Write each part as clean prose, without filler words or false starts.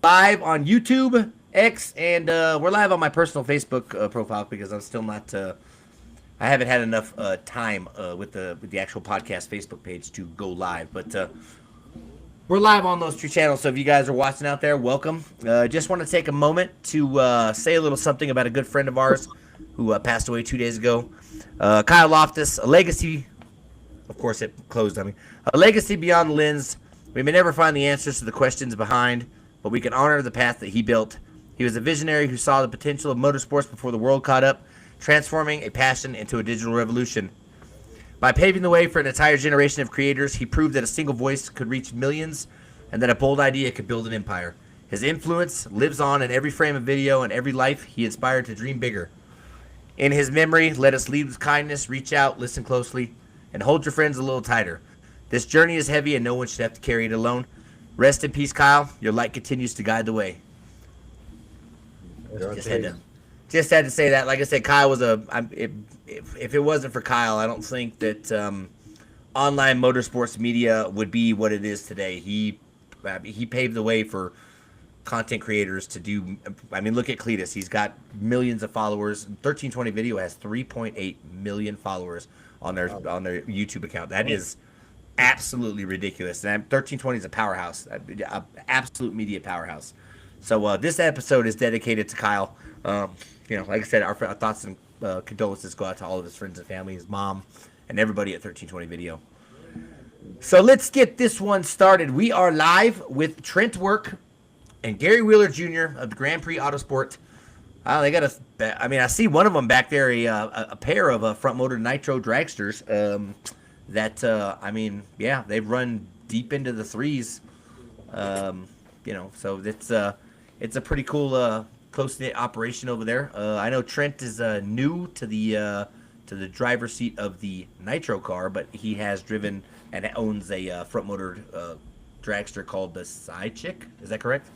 live on YouTube, X, and we're live on my personal Facebook profile because I'm still not. I haven't had enough time with the actual podcast Facebook page to go live, but we're live on those two channels. So if you guys are watching out there, welcome. Just want to take a moment to say a little something about a good friend of ours who passed away 2 days ago. Kyle Loftus, a legacy. Of course, it closed on me. A legacy beyond the lens. We may never find the answers to the questions behind, but we can honor the path that he built. He was a visionary who saw the potential of motorsports before the world caught up, transforming a passion into a digital revolution. By paving the way for an entire generation of creators, he proved that a single voice could reach millions and that a bold idea could build an empire. His influence lives on in every frame of video and every life he inspired to dream bigger. In his memory, let us lead with kindness, reach out, listen closely, and hold your friends a little tighter. This journey is heavy and no one should have to carry it alone. Rest in peace, Kyle. Your light continues to guide the way. Just had to say that. Like I said, Kyle was if it wasn't for Kyle, I don't think that online motorsports media would be what it is today. He paved the way for content creators to do. I mean, look at Cletus. He's got millions of followers. 1320 Video has 3.8 million followers on their YouTube account. That is absolutely ridiculous. And 1320 is a powerhouse, a absolute media powerhouse. So this episode is dedicated to Kyle. Like I said, our thoughts and condolences go out to all of his friends and family, his mom, and everybody at 1320 Video. So let's get this one started. We are live with Trent Work and Gary Wheeler Jr. of the Grand Prix Autosport. They got I see one of them back there, a pair of front motor nitro dragsters. They've run deep into the threes. So it's a pretty cool, close-knit operation over there. I know Trent is new to the driver's seat of the nitro car, but he has driven and owns a front motor dragster called the Side Chick. Is that correct?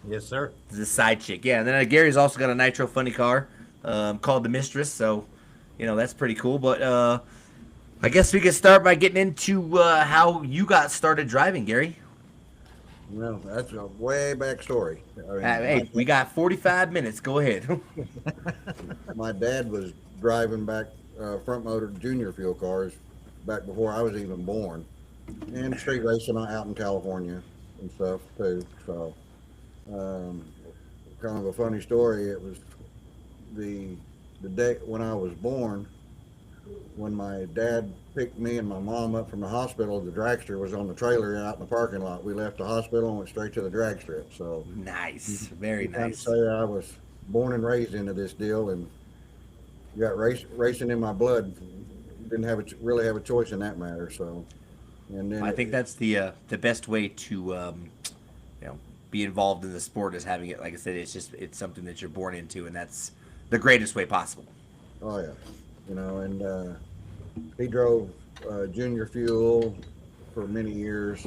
Yes, sir. The Side Chick, yeah. And then Gary's also got a nitro funny car called the Mistress. So, that's pretty cool. But I guess we could start by getting into how you got started driving, Gary. Well, that's a way back story. We got 45 minutes. Go ahead. My dad was driving back front motor junior fuel cars back before I was even born, and street racing out in California and stuff too. So, kind of a funny story. It was the day when I was born. When my dad picked me and my mom up from the hospital, the dragster was on the trailer out in the parking lot. We left the hospital and went straight to the drag strip. So nice, very nice. Say I was born and raised into this deal, and got racing in my blood. Didn't really have a choice in that matter. So, and then I think that's the best way to be involved in the sport, is having it. Like I said, it's something that you're born into, and that's the greatest way possible. Oh yeah. And he drove junior fuel for many years.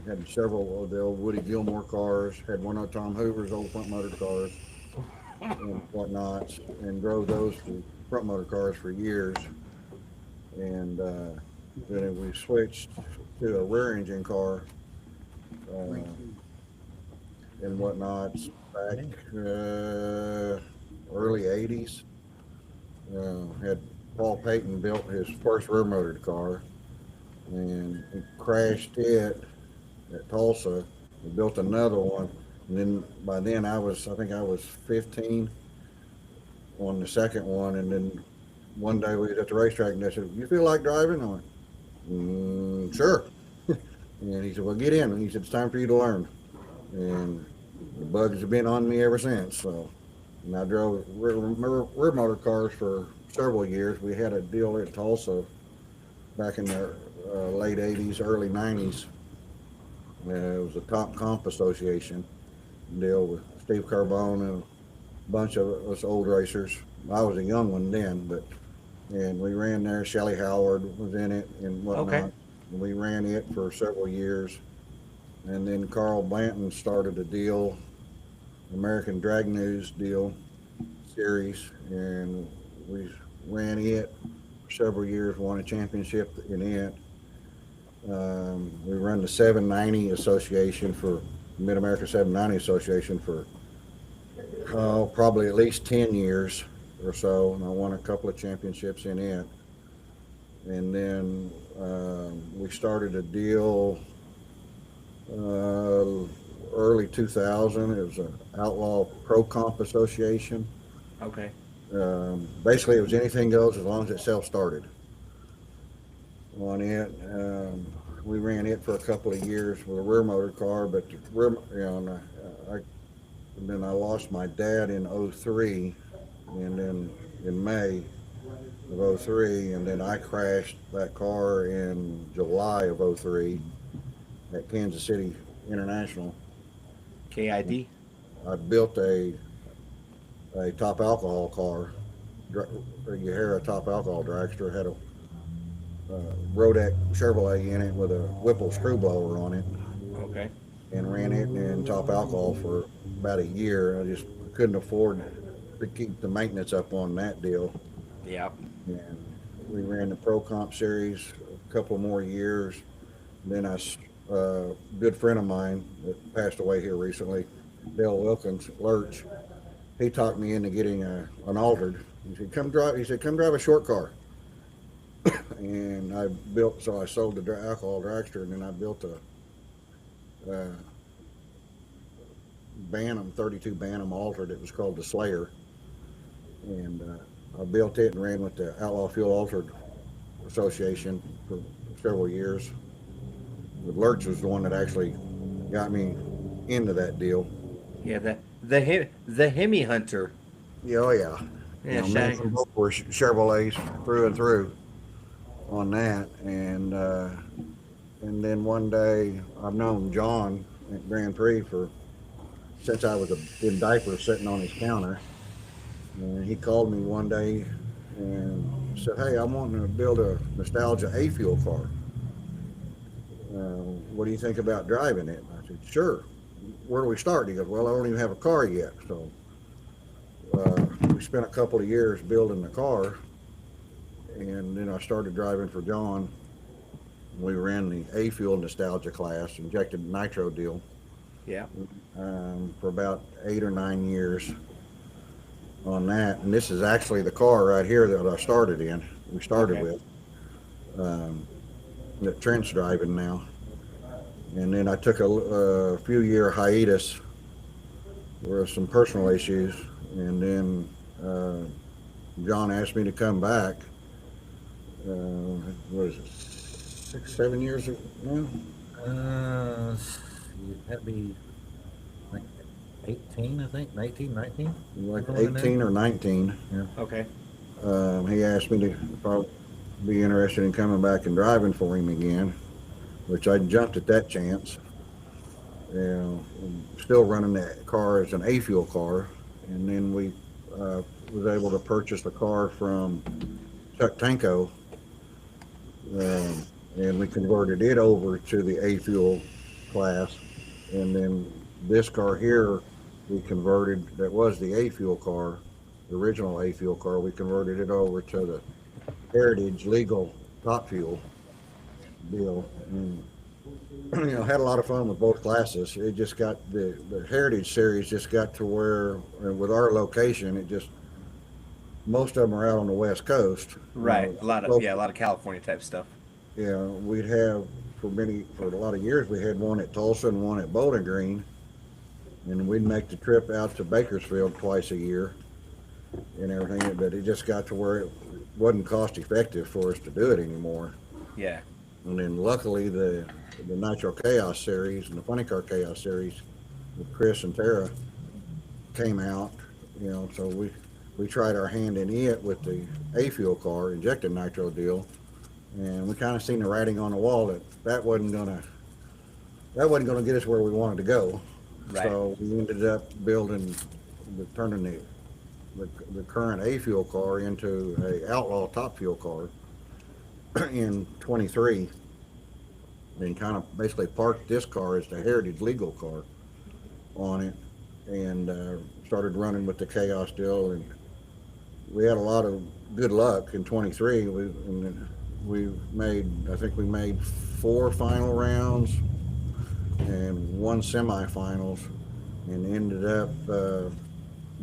Had several of the old Woody Gilmore cars, had one of Tom Hoover's old front motor cars and whatnot, and drove those front motor cars for years. And then we switched to a rear engine car and whatnot back early 80s. Had Paul Payton built his first rear motored car, and he crashed it at Tulsa. He built another one, and then by then I think I was 15 on the second one. And then one day we was at the racetrack, and they said, "You feel like driving?" I went, "Sure." And he said, "Well, get in." And he said, "It's time for you to learn." And the bugs have been on me ever since. So. And I drove rear motor cars for several years. We had a deal at Tulsa back in the late 80s, early 90s. It was a Top Comp Association deal with Steve Carbone and a bunch of us old racers. I was a young one then, and we ran there. Shelley Howard was in it and whatnot. Okay. And we ran it for several years. And then Carl Blanton started a deal, American Drag News deal series, and we ran it for several years, won a championship in it. We run the 790 Association for Mid-America 790 Association for probably at least 10 years or so, and I won a couple of championships in it. And then we started a deal early 2000. It was an Outlaw Pro Comp Association. Okay. Basically, it was anything goes as long as it's self-started on it. We ran it for a couple of years with a rear motor car, but the rear, then I lost my dad in 03, and then in May of 03, and then I crashed that car in July of 03 at Kansas City International. KID? I built a top alcohol car, a Yahara top alcohol dragster, had a Rodeck Chevrolet in it with a Whipple screw blower on it. Okay. And ran it in top alcohol for about a year. I just couldn't afford to keep the maintenance up on that deal. Yeah. And we ran the Pro Comp Series a couple more years. Then a good friend of mine that passed away here recently, Dale Wilkins, Lurch, he talked me into getting an altered. He said, come drive a short car. And I sold the alcohol dragster, and then I built a Bantam, 32 Bantam altered. It was called the Slayer. And I built it and ran with the Outlaw Fuel Altered Association for several years. But Lurch was the one that actually got me into that deal. Yeah, the Hemi Hunter. Yeah, oh yeah. Yeah, both were Chevrolets through and through on that. And then one day, I've known John at Grand Prix since I was in diapers sitting on his counter. And he called me one day and said, hey, I'm wanting to build a nostalgia A-fuel car. What do you think about driving it? I said, sure. Where do we start? He goes, well, I don't even have a car yet. So we spent a couple of years building the car, and then I started driving for John. We ran the A-fuel nostalgia class, injected nitro deal. Yeah. For about 8 or 9 years on that. And this is actually the car right here that I started in. We started with. That Trent's driving now. And then I took a few year hiatus with some personal issues. And then John asked me to come back. What is it, 6, 7 years now? That'd be like 18, I think, 18, 19? Like 18 or 19. Yeah. Okay. He asked me to if I'd be interested in coming back and driving for him again, which I jumped at that chance. Still running that car as an A-fuel car. And then we was able to purchase the car from Chuck Tanko, and we converted it over to the A-fuel class. And then this car here, we converted, that was the A-fuel car, the original A-fuel car, we converted it over to the Heritage legal top fuel deal. And, had a lot of fun with both classes. It just got, the Heritage series just got to where, with our location, it just, most of them are out on the West Coast. Right. A lot of California type stuff. Yeah, we'd have, for a lot of years, we had one at Tulsa and one at Bowling Green. And we'd make the trip out to Bakersfield twice a year and everything, but it just got to where it wasn't cost effective for us to do it anymore. Yeah. And then luckily the Nitro Chaos series and the Funny Car Chaos series with Chris and Tara came out, so we tried our hand in it with the A-fuel car, injected nitro deal, and we kind of seen the writing on the wall that wasn't gonna get us where we wanted to go. Right. So we ended up turning the current A-fuel car into a Outlaw top fuel car in 23, and kind of basically parked this car as the Heritage legal car on it, and started running with the Chaos deal. And we had a lot of good luck in 23. I think we made 4 final rounds and won semifinals, and ended up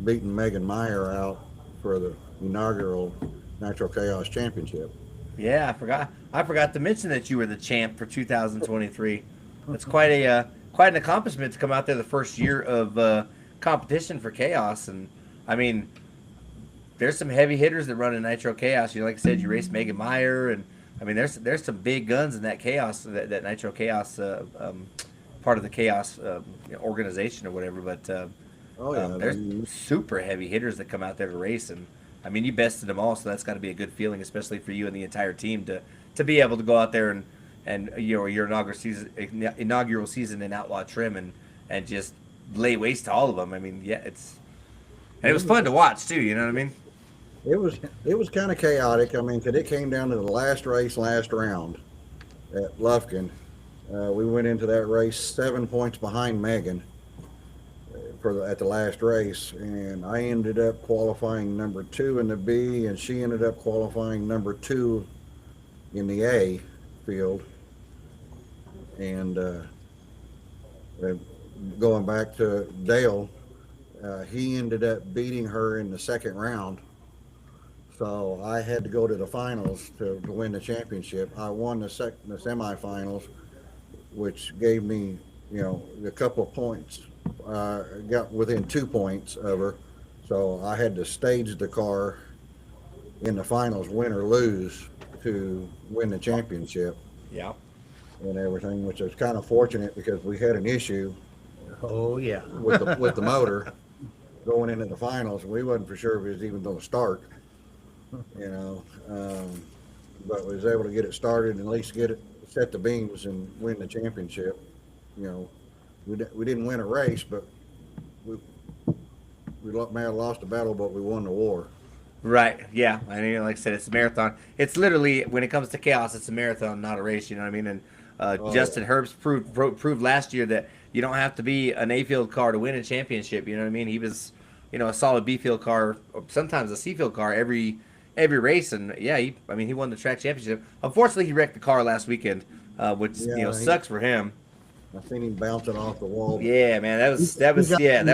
beating Megan Meyer out for the inaugural Nitro Chaos Championship. Yeah, I forgot. I forgot to mention that you were the champ for 2023. That's quite an accomplishment to come out there the first year of competition for Chaos. And I mean, there's some heavy hitters that run in Nitro Chaos. You know, like I said, you raced Megan Meyer, and I mean, there's some big guns in that Chaos, that Nitro Chaos part of the Chaos organization or whatever. But Oh yeah, there's super heavy hitters that come out there to race, and I mean, you bested them all, so that's got to be a good feeling, especially for you and the entire team to be able to go out there and your inaugural season in Outlaw Trim and just lay waste to all of them. I mean, yeah, it was fun to watch too. You know what I mean? it was kind of chaotic. I mean, 'cause it came down to the last race, last round at Lufkin. We went into that race 7 points behind Megan at the last race, and I ended up qualifying number 2 in the B, and she ended up qualifying number 2 in the A field. And going back to Dale, he ended up beating her in the second round. So I had to go to the finals to win the championship. I won the semifinals, which gave me, a couple of points. Got within 2 points of her. So I had to stage the car in the finals, win or lose, to win the championship Yeah. and everything, which was kind of fortunate because we had an issue Oh, yeah. with the motor going into the finals. We wasn't for sure if it was even going to start, but we was able to get it started and at least set the beams and win the championship. We didn't win a race, but we may have lost the battle, but we won the war. Right. Yeah. I mean, like I said, it's a marathon. It's literally, when it comes to Chaos, it's a marathon, not a race. You know what I mean? And Justin Herbst proved last year that you don't have to be an A field car to win a championship. You know what I mean? He was, a solid B field car, or sometimes a C field car every race. And yeah, he won the track championship. Unfortunately, he wrecked the car last weekend, which sucks for him. I seen him bouncing off the wall. Yeah, man, that was, and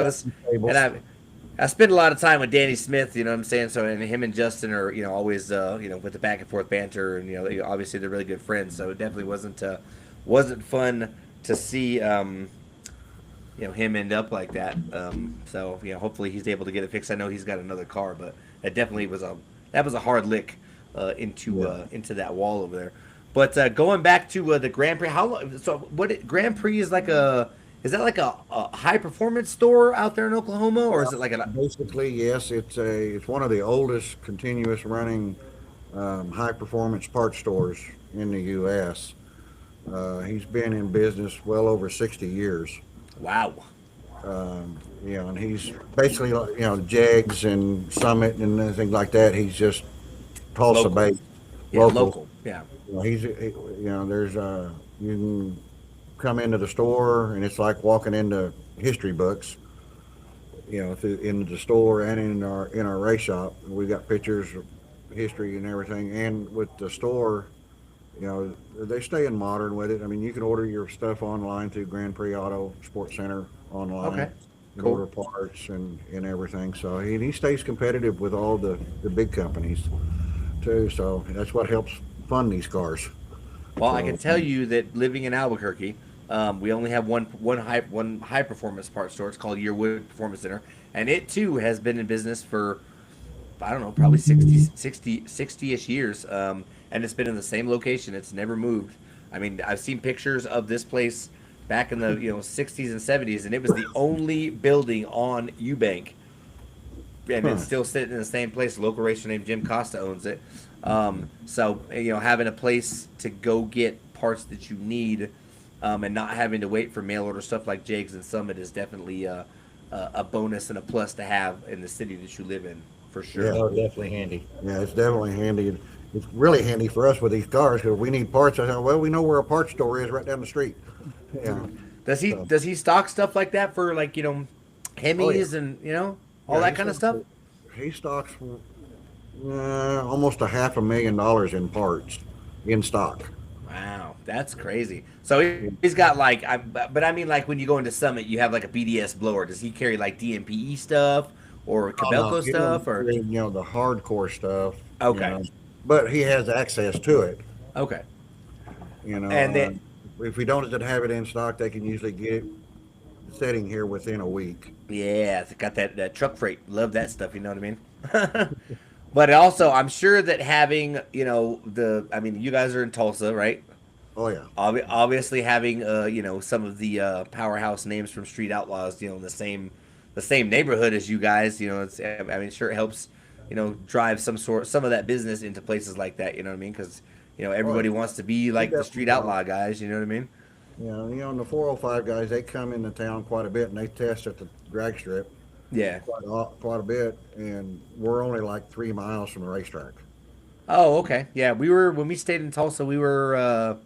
I spend a lot of time with Danny Smith, you know what I'm saying? So, and him and Justin are, always, with the back and forth banter, and, obviously they're really good friends. So it definitely wasn't fun to see, him end up like that. So, hopefully he's able to get it fixed. I know he's got another car, but that definitely was a hard lick, into that wall over there. But going back to the Grand Prix, Grand Prix is like is that like a high performance store out there in Oklahoma, or is it like Basically, yes, it's one of the oldest continuous running high performance parts stores in the U.S. He's been in business well over 60 years. Wow. And he's basically, Jegs and Summit and things like that. He's just Tulsa based. Yeah, local. Yeah. There's you can come into the store and it's like walking into history books. In the store and in our race shop, we've got pictures of history and everything. And with the store, they stay in modern with it. I mean, you can order your stuff online through Grand Prix Autosport Center online. Okay. Cool. Order parts and everything. So he stays competitive with all the big companies too. So that's what helps fund these cars. Well, I can tell you that living in Albuquerque, we only have one high performance parts store. It's called Yearwood Performance Center, and it too has been in business for, I don't know, probably 60-ish years. And it's been in the same location. It's never moved. I mean, I've seen pictures of this place back in the 60s and 70s, and it was the only building on Eubank, and it's still sitting in the same place. A local racer named Jim Costa owns it. So having a place to go get parts that you need, and not having to wait for mail order stuff like Jegs and Summit is definitely a bonus and a plus to have in the city that you live in, for sure. Yeah, definitely handy. Yeah, it's definitely handy. It's really handy for us with these cars because we need parts. I thought, well, we know where a parts store is right down the street. Yeah. Does he stock stuff like that for Hemis and all that kind of stuff? He stocks almost $500,000 in parts in stock. Wow, that's crazy. So he's got like, but I mean, like when you go into Summit, you have like a BDS blower. Does he carry like DMPE stuff or Oh no, Cabelco he don't stuff or? carry, the hardcore stuff, Okay, but he has access to it. okay, You know, and then if we don't have it in stock, they can usually get it sitting here within a week. yeah, it's got that truck freight. Love that stuff. You know what I mean? But also, I'm sure that having I mean, you guys are in Tulsa, right? Oh yeah, Obviously, having some of the powerhouse names from Street Outlaws, in the same neighborhood as you guys, I mean, sure it helps, drive some of that business into places like that. You know what I mean? Because oh everybody yeah. wants to be He like the definitely Street does. Outlaw guys. You know what I mean? And the 405 guys, they come into town quite a bit, and they test at the drag strip Yeah. quite a bit, and we're only like 3 miles from the racetrack. Oh, okay. Yeah, when we stayed in Tulsa, we were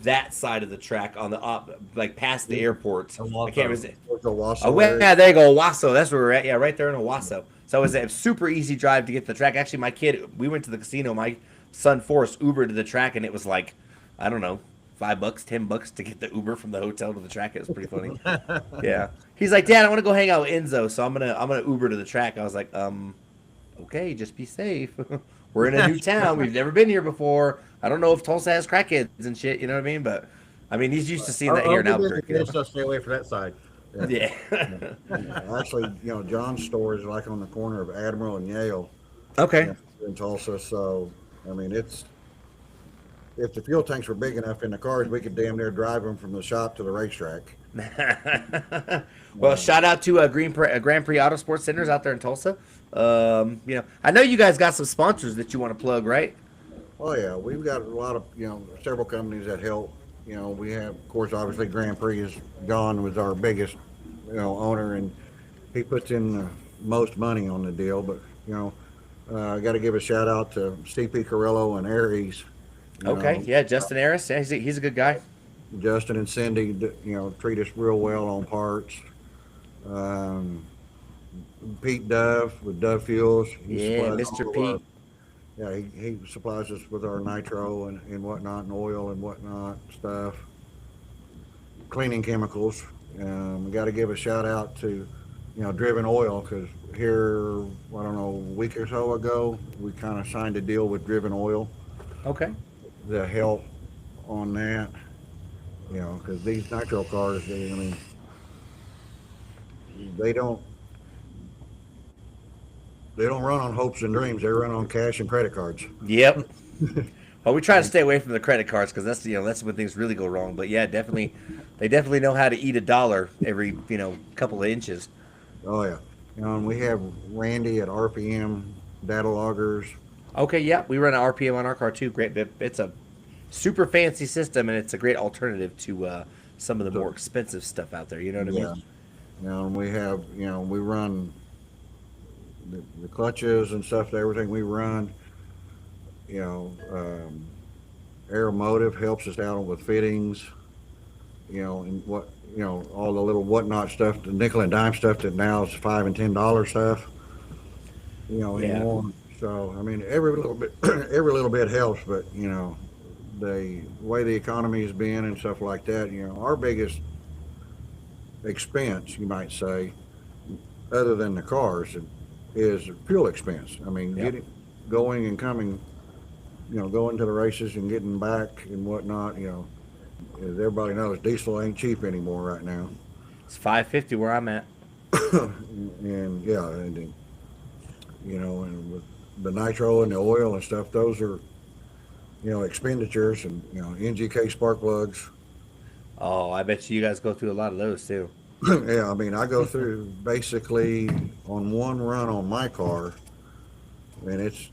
that side of the track on the like past the airport. I can't Owasso. remember. Towards the Oh, Wasso area. yeah, there you go, Owasso. That's where we're at. Yeah, right there in Owasso. So it was a super easy drive to get to the track. Actually, my kid, we went to the casino. My son Forrest Ubered to the track, and it was like, I don't know, $5, $10 to get the Uber from the hotel to the track. It was pretty funny. Yeah, he's like, Dad, I want to go hang out with Enzo, so I'm gonna Uber to the track. I was like, okay, just be safe. We're in a new town. We've never been here before. I don't know if Tulsa has crackheads and shit. You know what I mean? But I mean, he's used to seeing that here in Other than Albuquerque. this, I'll stay away from that side. Yeah. Actually, John's store is like on the corner of Admiral and Yale, Okay. in Tulsa. So, I mean, if the fuel tanks were big enough in the cars, we could damn near drive them from the shop to the racetrack. Well, shout out to Grand Prix Autosport Centers out there in Tulsa. I know you guys got some sponsors that you want to plug, right? Oh yeah, we've got a lot of several companies that help. We have, of course, obviously Grand Prix is John was our biggest owner, and he puts in the most money on the deal. But I got to give a shout out to CP Carrillo and Aries. Okay. Yeah, Justin Harris. Yeah, he's a good guy. Justin and Cindy, treat us real well on parts. Um, Pete Dove with Dove Fuels. Yeah, supplies Mr. all of Pete. yeah, he supplies us with our nitro and whatnot, and oil and whatnot stuff. Cleaning chemicals. We got to give a shout out to, Driven Oil, because here, I don't know, a week or so ago, we kind of signed a deal with Driven Oil Okay. to help on that. Because these nitro cars, I mean, they don't run on hopes and dreams. They run on cash and credit cards. Yep. Well, we try to stay away from the credit cards because that's when things really go wrong. But yeah, definitely, they definitely know how to eat a dollar every couple of inches. Oh yeah. And we have Randy at RPM data loggers. Okay, yeah, we run an RPM on our car too. Great, it's a super fancy system, and it's a great alternative to some of the more expensive stuff out there. You know what I Yeah. mean? And we have, we run the clutches and stuff, everything we run. Aeromotive helps us out with fittings, and all the little whatnot stuff, the nickel and dime stuff that now is $5 and $10 stuff, Yeah. anymore. So, I mean, every little bit, every little bit helps, but, the way the economy has been and stuff like that, our biggest expense, you might say, other than the cars, is fuel expense. I mean, Yep. going and coming, going to the races and getting back and whatnot, as everybody knows, diesel ain't cheap anymore right now. It's $5.50 where I'm at. And yeah, and and with the nitro and the oil and stuff, those are, expenditures, and, NGK spark plugs. Oh, I bet you guys go through a lot of those too. Yeah, I mean, I go through basically on one run on my car, and it's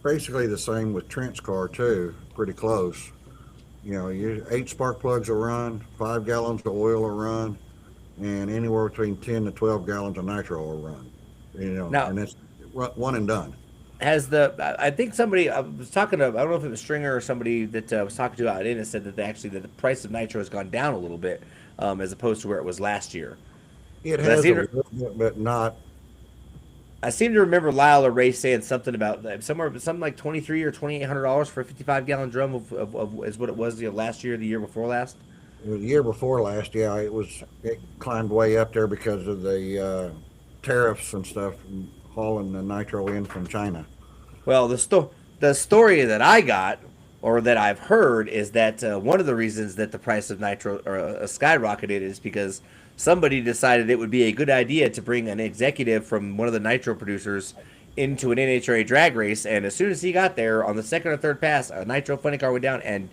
basically the same with Trent's car too, pretty close. You 8 spark plugs a run, 5 gallons of oil a run, and anywhere between 10 to 12 gallons of nitro a run. Now- and it's one and done. I think somebody I was talking to, I don't know if it was Stringer or somebody that I was talking to out in it, said that that the price of nitro has gone down a little bit, as opposed to where it was last year. It But I has a seen little bit, but not I seem to remember Lyle or Ray saying something about something like $2,300 or $2,800 for a 55-gallon drum of is what it was last year, the year before last. It was the year before last. Yeah, it climbed way up there because of the tariffs and stuff, and hauling the nitro in from China. Well, the story that I got or that I've heard is that one of the reasons that the price of nitro skyrocketed is because somebody decided it would be a good idea to bring an executive from one of the nitro producers into an NHRA drag race, and as soon as he got there on the second or third pass, a nitro funny car went down and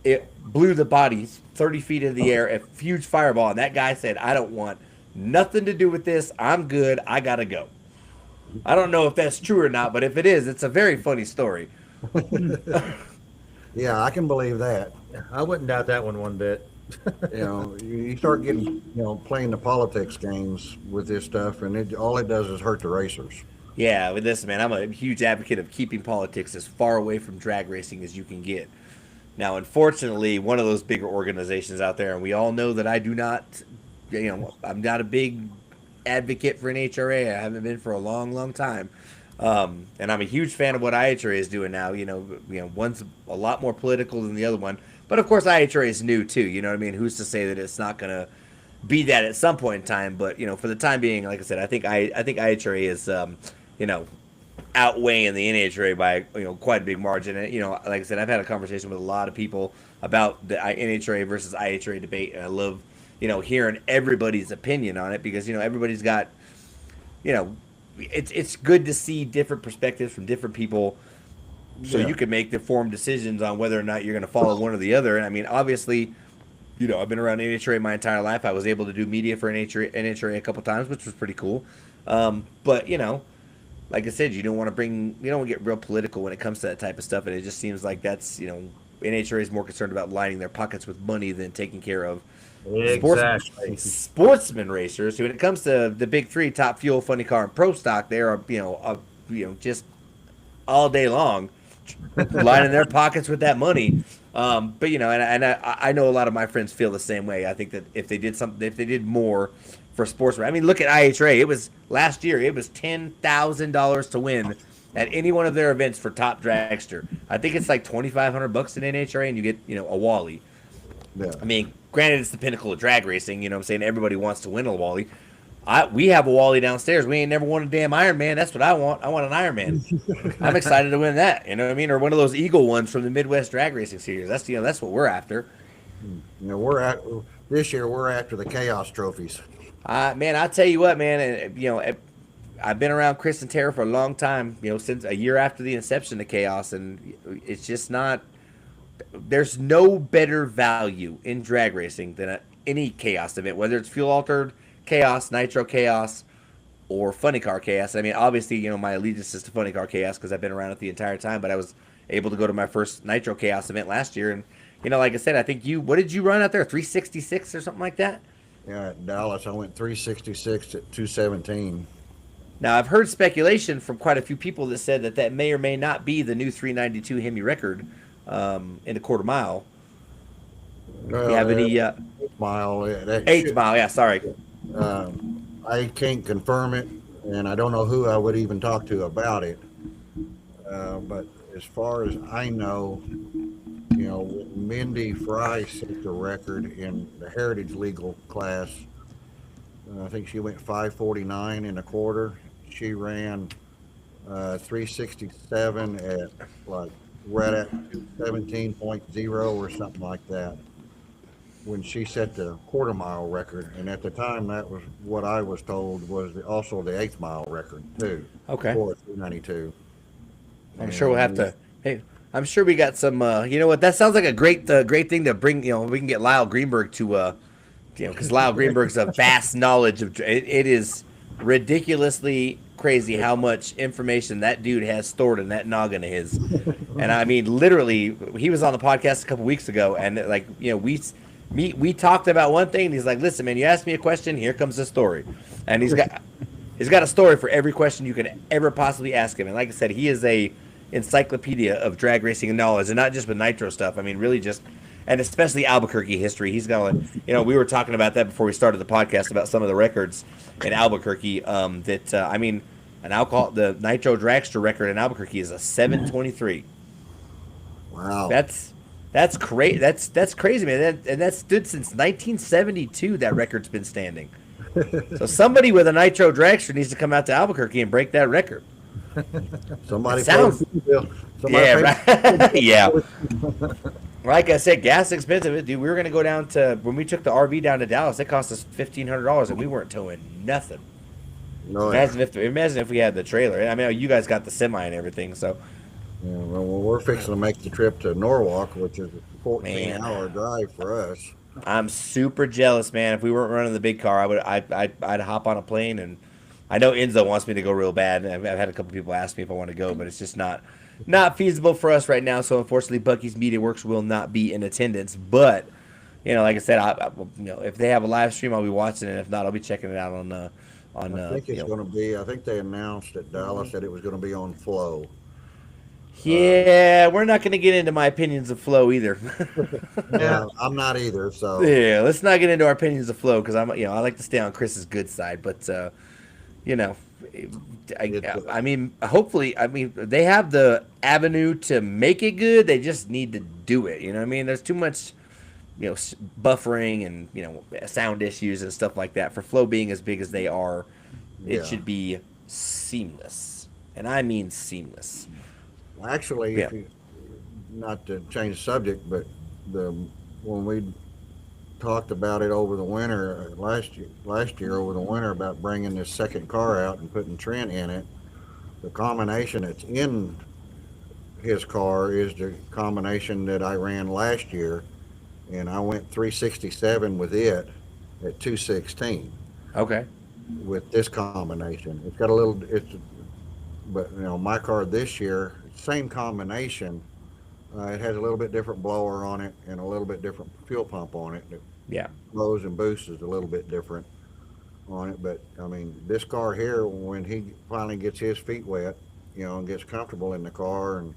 it blew the body 30 feet into the air, a huge fireball, and that guy said, "I don't want nothing to do with this. I'm good. I gotta go." I don't know if that's true or not, but if it is, it's a very funny story. Yeah, I can believe that. I wouldn't doubt that one bit. You start getting, playing the politics games with this stuff, and all it does is hurt the racers. Yeah, with this, man, I'm a huge advocate of keeping politics as far away from drag racing as you can get. Now, unfortunately, one of those bigger organizations out there, and we all know that I do not, I'm not a big advocate for an HRA. I haven't been for a long, long time. And I'm a huge fan of what IHRA is doing now. One's a lot more political than the other one. But, of course, IHRA is new, too. You know what I mean? Who's to say that it's not going to be that at some point in time? But, for the time being, like I said, I think IHRA is, outweighing the NHRA by quite a big margin. And like I said, I've had a conversation with a lot of people about the NHRA versus IHRA debate, and I love hearing everybody's opinion on it, because everybody's got it's good to see different perspectives from different people, so you can make informed decisions on whether or not you're going to follow one or the other. And I mean, obviously, I've been around NHRA my entire life. I was able to do media for NHRA a couple times, which was pretty cool. But like I said, you don't want to get real political when it comes to that type of stuff, and it just seems like that's NHRA is more concerned about lining their pockets with money than taking care of sportsman racers. When it comes to the big three, Top Fuel, Funny Car, and Pro Stock, they are just all day long lining their pockets with that money. But and I know a lot of my friends feel the same way. I think that if they did more for sportsmen, I mean, look at IHRA. It was last year. It was $10,000 to win at any one of their events for top dragster. I think it's like $2,500 in NHRA, and you get a Wally. Yeah. I mean, granted, it's the pinnacle of drag racing. I'm saying? Everybody wants to win a Wally. We have a Wally downstairs. We ain't never won a damn Iron Man. That's what I want. I want an Iron Man. I'm excited to win that. You know what I mean? Or one of those Eagle ones from the Midwest Drag Racing Series. That's what we're after. This year we're after the Chaos trophies. Man, I'll tell you what, man. I've been around Chris and Tara for a long time. Since a year after the inception of Chaos, and it's just not. There's no better value in drag racing than any Chaos event, whether it's fuel altered Chaos, Nitro Chaos, or Funny Car Chaos. I mean, obviously, my allegiance is to Funny Car Chaos because I've been around it the entire time, but I was able to go to my first Nitro Chaos event last year. And, like I said, I think what did you run out there? 366 or something like that? Yeah, at Dallas, I went 366 at 217. Now, I've heard speculation from quite a few people that said that may or may not be the new 392 Hemi record in the quarter mile. Do you have any... 8 mile. 8 mile, yeah, sorry. I can't confirm it, and I don't know who I would even talk to about it. But as far as I know, Mindy Fry set the record in the Heritage Legal class. I think she went 5:49 in a quarter. She ran 3:67 at right at 17.0 or something like that when she set the quarter mile record. And at the time, that was what I was told was also the 8 mile record too. Okay. For 392. I'm sure we'll have to. Hey, I'm sure we got some. You know what? That sounds like a great thing to bring. We can get Lyle Greenberg to. Because Lyle Greenberg's a vast knowledge of. It is ridiculously crazy how much information that dude has stored in that noggin of his. And I mean, literally, he was on the podcast a couple weeks ago, and we talked about one thing, and he's like, "Listen, man, you asked me a question. Here comes the story," and he's got a story for every question you could ever possibly ask him. And like I said, he is a encyclopedia of drag racing and knowledge, and not just with nitro stuff. I mean, really just, and especially Albuquerque history. He's got, we were talking about that before we started the podcast about some of the records in Albuquerque. I mean, The Nitro Dragster record in Albuquerque is a 7:23. Wow. That's crazy. That's crazy, man. And that's stood since 1972. That record's been standing. So somebody with a Nitro Dragster needs to come out to Albuquerque and break that record. Somebody It sounds- Right. Yeah. Like I said, gas is expensive, dude. We were gonna go down to when we took the RV down to Dallas. It cost us $1,500, and we weren't towing nothing. No, Imagine if we had the trailer. I mean, you guys got the semi and everything, so. yeah, well, we're fixing to make the trip to Norwalk, which is a 14-hour Man. drive for us. I'm super jealous, man. If we weren't running the big car, I'd hop on a plane, and I know Enzo wants me to go real bad. And I've had a couple people ask me if I want to go, but it's just not feasible for us right now. So unfortunately, Bucky's Media Works will not be in attendance. But like I said, if they have a live stream, I'll be watching it. If not, I'll be checking it out on I think it's going to be. I think they announced at Dallas that it was going to be on Flow. Yeah, we're not going to get into my opinions of Flow either. Yeah, I'm not either. So Yeah, let's not get into our opinions of Flow because I like to stay on Chris's good side. But I mean, hopefully, they have the avenue to make it good. They just need to do it. You know what I mean? There's too much, buffering and sound issues and stuff like that. For Flow being as big as they are, it should be seamless, and I mean seamless. actually, Yeah. if you, not to change the subject, but when we talked about it over the winter last year over the winter about bringing this second car out and putting Trent in it, the combination that's in his car is the combination that I ran last year, and I went 367 with it at 216 Okay. with this combination. It's got a little, but my car this year, same combination. It has a little bit different blower on it and a little bit different fuel pump on it. Yeah. Blows and boosts is a little bit different on it, but I mean, this car here, when he finally gets his feet wet, and gets comfortable in the car, and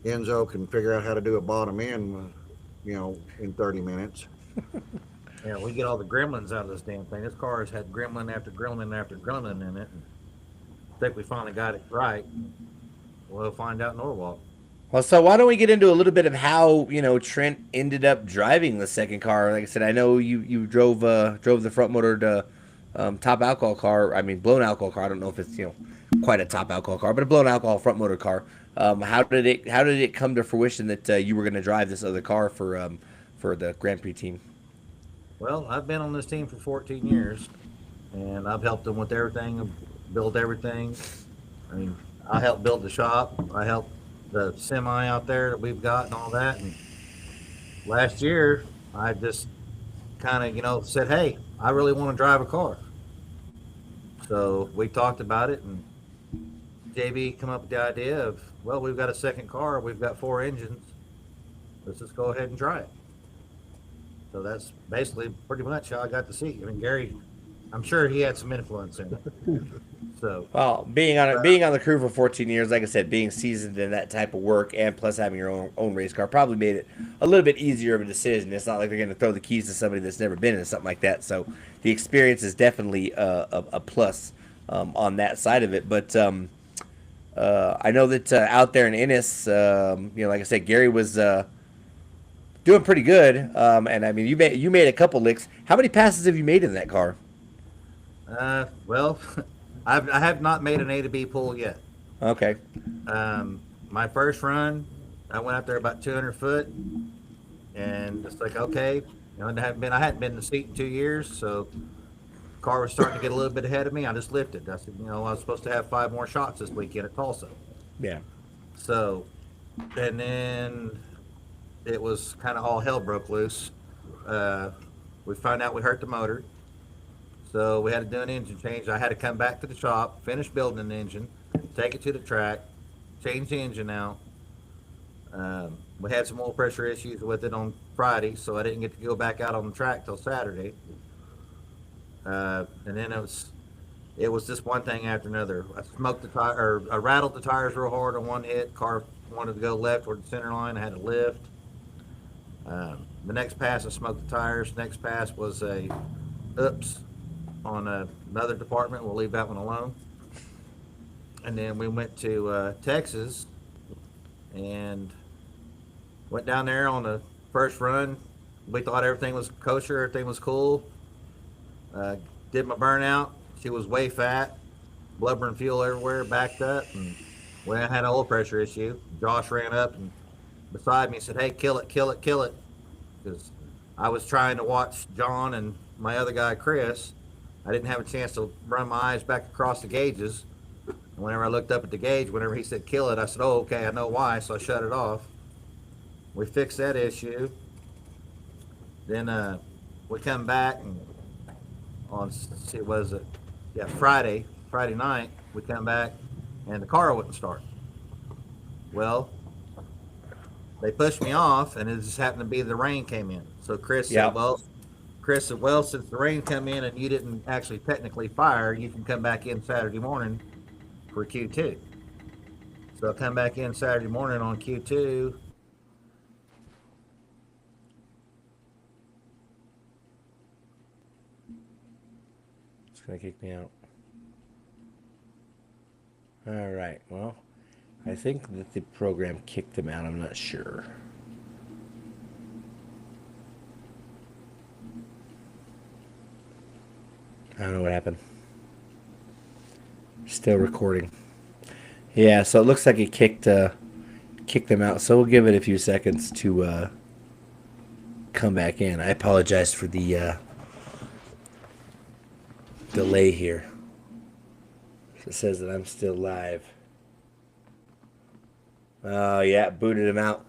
Enzo can figure out how to do a bottom end, in 30 minutes. Yeah, we get all the gremlins out of this damn thing. This car has had gremlin after gremlin after gremlin in it. I think we finally got it right. We'll find out in Norwalk. Well, so why don't we get into a little bit of how Trent ended up driving the second car? Like I said, I know you drove the front motored top alcohol car. I mean, blown alcohol car. I don't know if it's quite a top alcohol car, but a blown alcohol front motor car. How did it come to fruition that you were going to drive this other car for the Grand Prix team? Well, I've been on this team for 14 years, and I've helped them with everything, build everything. I mean, I helped build the shop. I helped the semi out there that we've got and all that. And last year, I just kind of, said, hey, I really want to drive a car. So we talked about it, and JB come up with the idea of, well, we've got a second car. We've got 4 engines. Let's just go ahead and try it. So that's basically pretty much how I got the seat. I mean, Gary, I'm sure he had some influence in it. So, well, being on the crew for 14 years, like I said, being seasoned in that type of work, and plus having your own race car probably made it a little bit easier of a decision. It's not like they're going to throw the keys to somebody that's never been in something like that. So the experience is definitely a plus on that side of it. But I know that out there in Ennis, like I said, Gary was doing pretty good. And I mean, you made a couple licks. How many passes have you made in that car? well, I have not made an A to B pull yet. Okay. My first run, I went out there about 200 foot, and it's like, okay, I hadn't been in the seat in 2 years, so the car was starting to get a little bit ahead of me. I just lifted. I said, I was supposed to have 5 more shots this weekend at Tulsa. Yeah. So, and then it was kind of all hell broke loose. We found out we hurt the motor. So we had to do an engine change. I had to come back to the shop, finish building an engine, take it to the track, change the engine out. We had some oil pressure issues with it on Friday, so I didn't get to go back out on the track till Saturday. And then it was just one thing after another. I rattled the tires real hard on one hit. Car wanted to go left toward the center line. I had to lift. The next pass, I smoked the tires. Next pass was oops on another department. We'll leave that one alone. And then we went to Texas and went down there on the first run. We thought everything was kosher, everything was cool. Did my burnout. She was way fat, blubber and fuel everywhere, backed up. And when I had an oil pressure issue, Josh ran up and beside me said, "Hey, kill it, kill it, kill it." Because I was trying to watch John and my other guy, Chris. I didn't have a chance to run my eyes back across the gauges. And whenever I looked up at the gauge, whenever he said kill it, I said, "Oh, okay, I know why," so I shut it off. We fixed that issue. Then we come back and on, see, was it? Yeah, Friday night, we come back and the car wouldn't start. Well, they pushed me off and it just happened to be the rain came in. So Chris said, well, since the rain come in and you didn't actually technically fire, you can come back in Saturday morning for Q2. So I come back in Saturday morning on Q2. It's going to kick me out. All right. Well, I think that the program kicked him out. I'm not sure. I don't know what happened. Still recording. Yeah, so it looks like it kicked them out. So we'll give it a few seconds to come back in. I apologize for the delay here. It says that I'm still live. Oh, yeah, booted him out.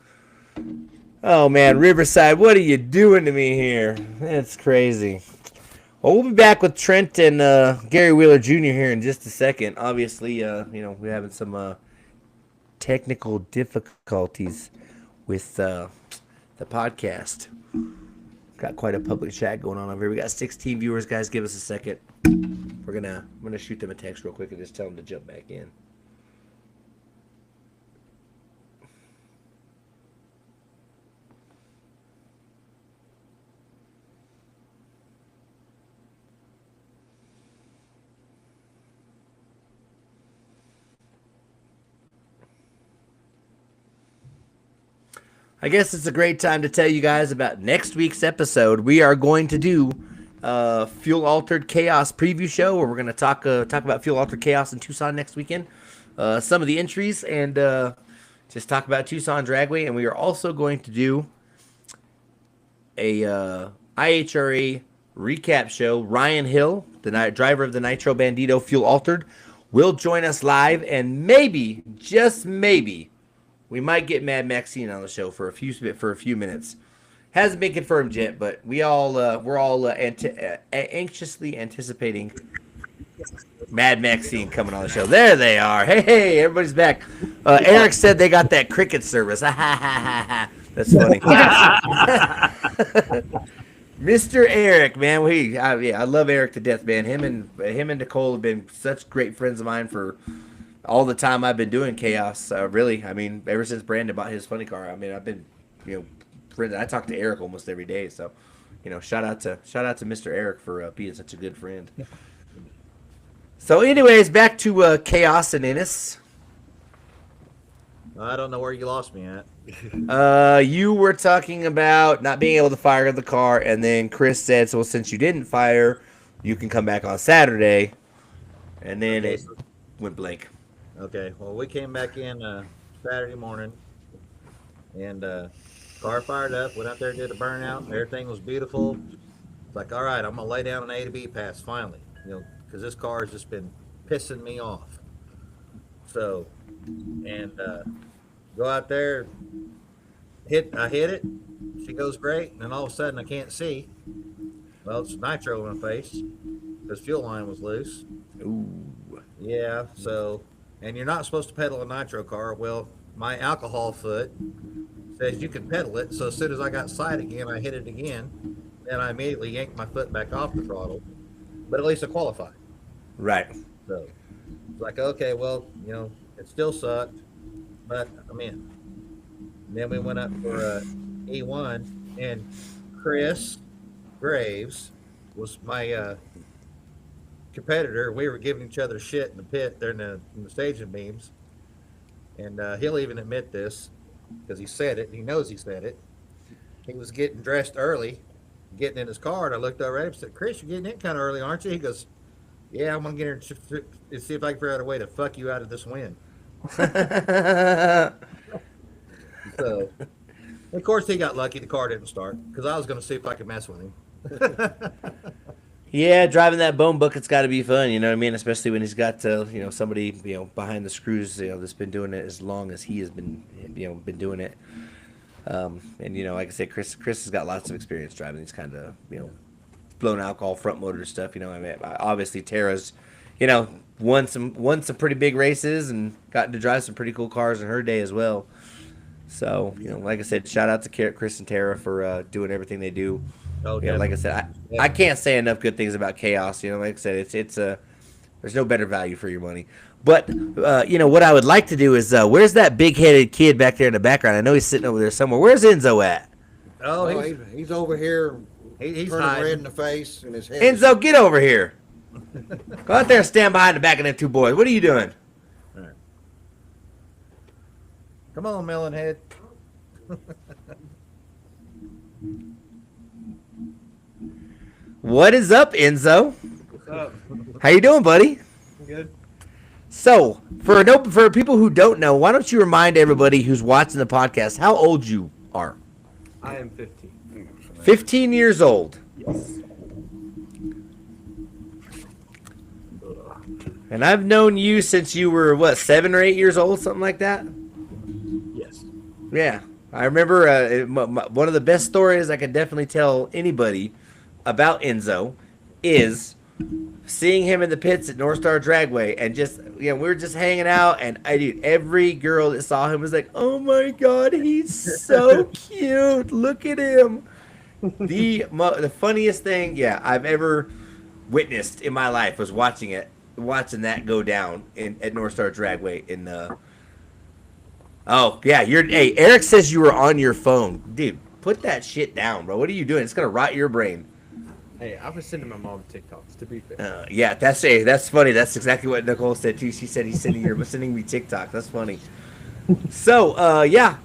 Oh, man, Riverside, what are you doing to me here? That's crazy. Well, we'll be back with Trent and Gary Wheeler Jr. here in just a second. Obviously, we're having some technical difficulties with the podcast. Got quite a public chat going on over here. We got 16 viewers, guys. Give us a second. I'm gonna shoot them a text real quick and just tell them to jump back in. I guess it's a great time to tell you guys about next week's episode. We are going to do Fuel Altered Chaos preview show, where we're going to talk about Fuel Altered Chaos in Tucson next weekend. Some of the entries and just talk about Tucson Dragway, and we are also going to do a IHRA recap show. Ryan Hill, the driver of the Nitro Bandito Fuel Altered, will join us live, and maybe, just maybe, we might get Mad Maxine on the show for a few minutes. Hasn't been confirmed yet, but we're all anxiously anticipating Mad Maxine coming on the show. There they are. Hey, everybody's back. Eric said they got that cricket service. That's funny. Mr. Eric, man, I love Eric to death, man. Him and Nicole have been such great friends of mine for all the time I've been doing Chaos. Really, I mean, ever since Brandon bought his funny car, I mean, I've been, friends. I talk to Eric almost every day. So, shout out to Mr. Eric for being such a good friend. So, anyways, back to Chaos and Ennis. I don't know where you lost me at. You were talking about not being able to fire the car, and then Chris said, "So since you didn't fire, you can come back on Saturday," and then it went blank. Okay, well, we came back in Saturday morning, and car fired up, went out there, did a burnout, everything was beautiful. It's like, all right, I'm going to lay down an A to B pass finally, because this car has just been pissing me off. So, and go out there, I hit it, she goes great, and then all of a sudden I can't see. Well, it's nitro in my face, because fuel line was loose. Ooh. Yeah, so... And you're not supposed to pedal a nitro car. Well, my alcohol foot says you can pedal it. So as soon as I got sight again, I hit it again. And I immediately yanked my foot back off the throttle. But at least I qualified. Right. So it's like, okay, well, it still sucked, but I'm in. And then we went up for E1, and Chris Graves was my competitor. We were giving each other shit in the pit there in the staging beams, and he'll even admit this because he said it. He knows he said it. He was getting dressed early, getting in his car, and I looked over at him and said, "Chris, you're getting in kind of early, aren't you?" He goes, "Yeah, I'm gonna get here and see if I can figure out a way to fuck you out of this win." So, of course, he got lucky. The car didn't start because I was going to see if I could mess with him. Yeah, driving that bone bucket's got to be fun. You know what I mean? Especially when he's got somebody behind the screws that's been doing it as long as he has been been doing it. And like I said, Chris has got lots of experience driving these kind of blown alcohol front motor stuff. I mean, obviously Tara's won some pretty big races and gotten to drive some pretty cool cars in her day as well. So, like I said, shout out to Chris and Tara for doing everything they do. Oh, Like I said, I can't say enough good things about Chaos. Like I said, it's there's no better value for your money. But what I would like to do is where's that big-headed kid back there in the background? I know he's sitting over there somewhere. Where's Enzo at? Oh, He's over here. he's turning hiding. red in the face and his head. Enzo, get over here. Go out there and stand behind the back of them two boys. What are you doing? Come on, Melonhead. What is up, Enzo? What's up? How you doing, buddy? Good. So, for people who don't know, why don't you remind everybody who's watching the podcast how old you are? I am 15. 15 years old. Yes. And I've known you since you were, 7 or 8 years old, something like that? Yes. Yeah. I remember one of the best stories I could definitely tell anybody about Enzo is seeing him in the pits at North Star Dragway, and just we were just hanging out, and every girl that saw him was like, "Oh my God, he's so cute! Look at him!" The funniest thing, I've ever witnessed in my life was watching that go down at North Star Dragway in Oh yeah, Eric says you were on your phone, dude. Put that shit down, bro. What are you doing? It's gonna rot your brain. Hey, I was sending my mom TikToks, to be fair. That's funny. That's exactly what Nicole said too. She said he's sending me TikTok. That's funny. So,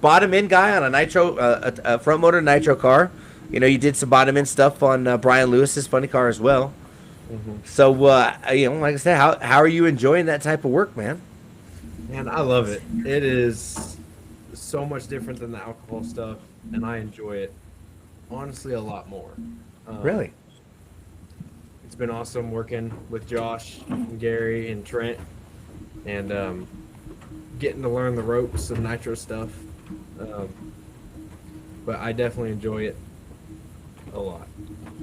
bottom end guy on a nitro, a front motor nitro car. You did some bottom end stuff on Brian Lewis's funny car as well. Mm-hmm. So, like I said, how are you enjoying that type of work, man? Man, I love it. It is so much different than the alcohol stuff, and I enjoy it, honestly, a lot more. Really? It's been awesome working with Josh and Gary and Trent, and getting to learn the ropes of nitro stuff. But I definitely enjoy it a lot.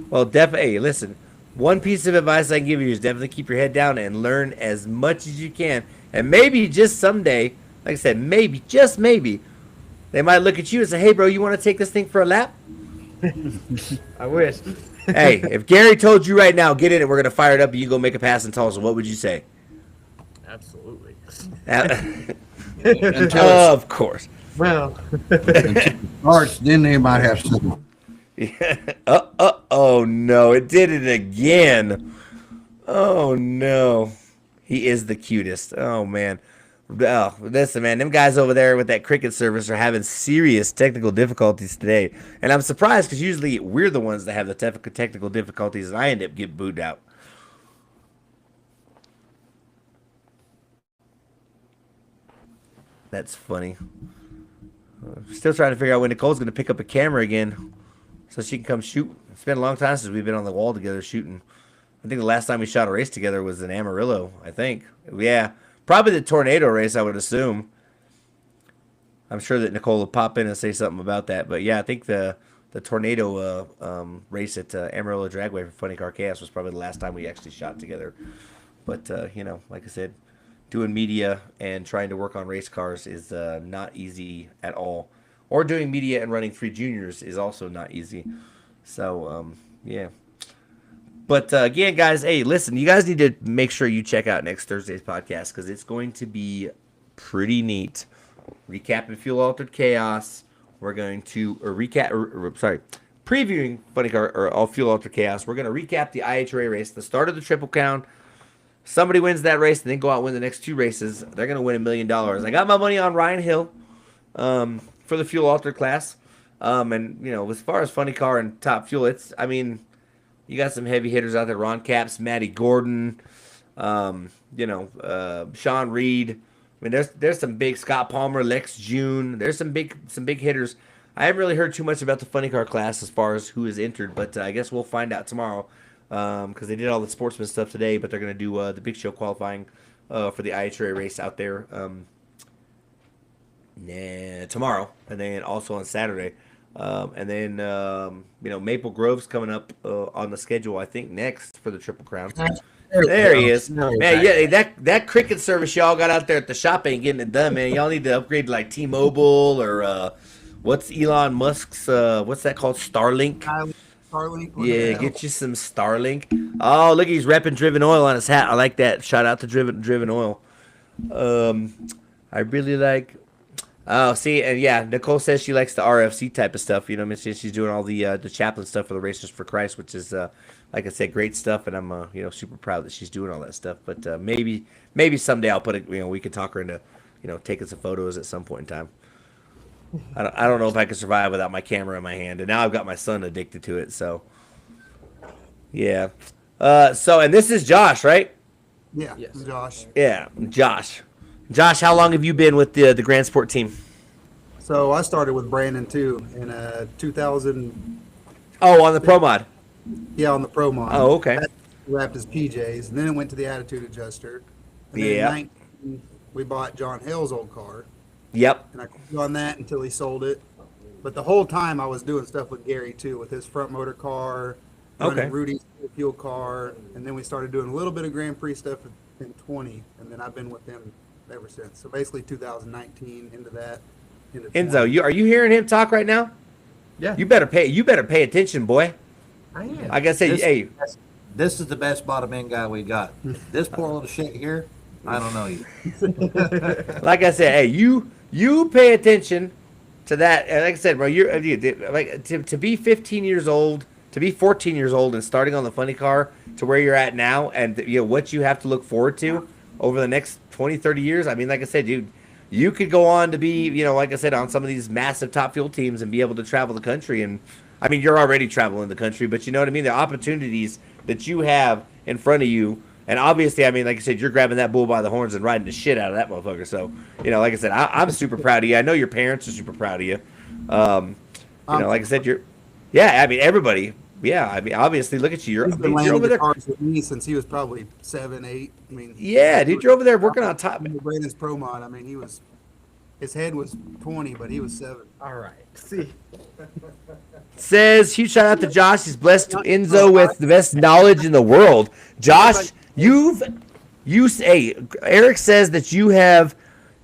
Well, definitely. Hey, listen. One piece of advice I can give you is definitely keep your head down and learn as much as you can. And maybe just someday, like I said, maybe, just maybe, they might look at you and say, "Hey, bro, you want to take this thing for a lap?" I wish. Hey, if Gary told you right now, get in it, we're going to fire it up, and you go make a pass in Tulsa, what would you say? Absolutely. Of course. Well. Starts, then they might have some. Oh, no, it did it again. Oh, no. He is the cutest. Oh, man. Oh, listen, man, them guys over there with that cricket service are having serious technical difficulties today. And I'm surprised because usually we're the ones that have the technical difficulties, and I end up getting booed out. That's funny. Still trying to figure out when Nicole's going to pick up a camera again so she can come shoot. It's been a long time since we've been on the wall together shooting. I think the last time we shot a race together was in Amarillo, I think. Yeah. Probably the tornado race, I would assume. I'm sure that Nicole will pop in and say something about that. But yeah, I think the tornado race at Amarillo Dragway for Funny Car Chaos was probably the last time we actually shot together. But, like I said, doing media and trying to work on race cars is not easy at all. Or doing media and running 3 juniors is also not easy. So, yeah. But again, guys, hey, listen, you guys need to make sure you check out next Thursday's podcast because it's going to be pretty neat. Recapping Fuel Altered Chaos. We're going to previewing Funny Car or all Fuel Altered Chaos. We're going to recap the IHRA race, the start of the Triple Crown, somebody wins that race and then go out and win the next 2 races, they're going to win $1 million. I got my money on Ryan Hill for the fuel alter class. And, you know, as far as funny car and top fuel, you got some heavy hitters out there. Ron Capps, Matty Gordon, Sean Reed. I mean, there's some big Scott Palmer, Lex June. There's some big hitters. I haven't really heard too much about the funny car class as far as who is entered, but I guess we'll find out tomorrow because they did all the sportsman stuff today, but they're going to do the big show qualifying for the IHRA race out there tomorrow, and then also on Saturday. And then, Maple Grove's coming up on the schedule, I think, next for the Triple Crown. There he is. Man, yeah, that cricket service y'all got out there at the shop ain't getting it done, man. Y'all need to upgrade to like T-Mobile or what's Elon Musk's, what's that called? Starlink? Starlink? Yeah, get you some Starlink. Oh, look, he's repping Driven Oil on his hat. I like that. Shout out to Driven Oil. I really like... Oh, see, and yeah, Nicole says she likes the RFC type of stuff. You know, she's doing all the chaplain stuff for the Racers for Christ, which is, like I said, great stuff. And I'm, super proud that she's doing all that stuff. But maybe someday I'll put it. We could talk her into, taking some photos at some point in time. I don't know if I can survive without my camera in my hand. And now I've got my son addicted to it. So, yeah. And this is Josh, right? Yeah, Yes. Josh. Yeah, Josh. Josh, how long have you been with the Grand Sport team? So I started with Brandon too in 2000. Oh, on the Pro Mod. Yeah, on the Pro Mod. Oh, okay. That wrapped his PJs, and then it went to the Attitude Adjuster. And then Yeah. in 19, we bought John Hill's old car, Yep. and I quit on that until he sold it. But the whole time I was doing stuff with Gary too, with his front motor car, running Okay. Rudy's fuel car, and then we started doing a little bit of Grand Prix stuff in 20, and then I've been with him ever since. So basically 2019 into that. Into Enzo, 20. are you hearing him talk right now? Yeah. You better pay attention, boy. I am. Like I said, hey, This is the best bottom end guy we got. This poor little shit here, I don't know you. like I said, hey, you pay attention to that. And like I said, bro, to be 15 years old, to be 14 years old, and starting on the funny car to where you're at now, and what you have to look forward to over the next 20, 30 years. I mean, like I said, dude, you could go on to be, like I said, on some of these massive top fuel teams and be able to travel the country. And I mean, you're already traveling the country, but you know what I mean? The opportunities that you have in front of you. And obviously, I mean, like I said, you're grabbing that bull by the horns and riding the shit out of that motherfucker. So, like I said, I'm super proud of you. I know your parents are super proud of you. Like I said, everybody. Yeah, I mean, obviously, look at you. He's been You're laying over the there. cars with me since he was probably 7, 8. I mean, Yeah, dude, you're over there working on top. Brandon's Pro Mod. I mean, his head was 20, but he was 7. All right. See. Says, huge shout out to Josh. He's blessed Enzo with the best knowledge in the world. Josh, Eric says that you have